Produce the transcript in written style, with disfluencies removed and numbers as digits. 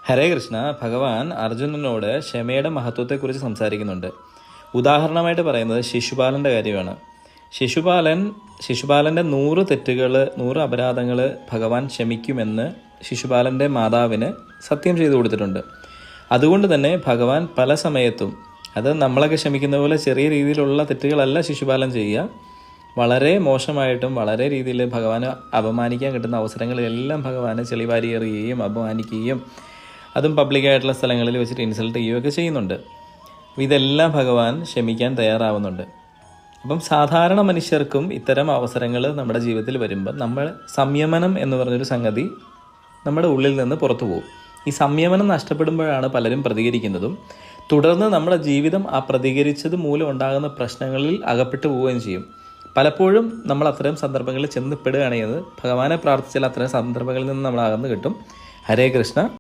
ഹരേ കൃഷ്ണ. ഭഗവാൻ അർജുനനോട് ക്ഷമയുടെ മഹത്വത്തെക്കുറിച്ച് സംസാരിക്കുന്നുണ്ട്. ഉദാഹരണമായിട്ട് പറയുന്നത് ശിശുപാലൻ്റെ കാര്യമാണ്. ശിശുപാലൻ്റെ 100 തെറ്റുകൾ, 100 അപരാധങ്ങൾ ഭഗവാൻ ക്ഷമിക്കുമെന്ന് ശിശുപാലൻ്റെ മാതാവിന് സത്യം ചെയ്തു കൊടുത്തിട്ടുണ്ട്. അതുകൊണ്ട് തന്നെ ഭഗവാൻ പല സമയത്തും, അത് നമ്മളൊക്കെ ക്ഷമിക്കുന്ന പോലെ ചെറിയ രീതിയിലുള്ള തെറ്റുകളല്ല ശിശുപാലൻ ചെയ്യുക, വളരെ മോശമായിട്ടും വളരെ രീതിയിൽ ഭഗവാന് അപമാനിക്കാൻ കിട്ടുന്ന അവസരങ്ങളിലെല്ലാം ഭഗവാന് ചെളിവാരി എറിയുകയും അപമാനിക്കുകയും അതും പബ്ലിക്കായിട്ടുള്ള സ്ഥലങ്ങളിൽ വെച്ചിട്ട് ഇൻസൾട്ട് ചെയ്യുകയൊക്കെ ചെയ്യുന്നുണ്ട്. ഇതെല്ലാം ഭഗവാൻ ക്ഷമിക്കാൻ തയ്യാറാവുന്നുണ്ട്. അപ്പം സാധാരണ മനുഷ്യർക്കും ഇത്തരം അവസരങ്ങൾ നമ്മുടെ ജീവിതത്തിൽ വരുമ്പോൾ നമ്മൾ സംയമനം എന്ന് പറഞ്ഞൊരു സംഗതി നമ്മുടെ ഉള്ളിൽ നിന്ന് പുറത്തു പോകും. ഈ സംയമനം നഷ്ടപ്പെടുമ്പോഴാണ് പലരും പ്രതികരിക്കുന്നതും തുടർന്ന് നമ്മുടെ ജീവിതം ആ പ്രതികരിച്ചത് മൂലം ഉണ്ടാകുന്ന പ്രശ്നങ്ങളിൽ അകപ്പെട്ടു പോവുകയും ചെയ്യും. പലപ്പോഴും നമ്മൾ അത്തരം സന്ദർഭങ്ങളിൽ ചെന്നപ്പെടുകയാണ് ചെയ്യുന്നത്. ഭഗവാനെ പ്രാർത്ഥിച്ചാൽ അത്തരം സന്ദർഭങ്ങളിൽ നിന്ന് നമ്മൾ അകന്ന് കിട്ടും. ഹരേ കൃഷ്ണ.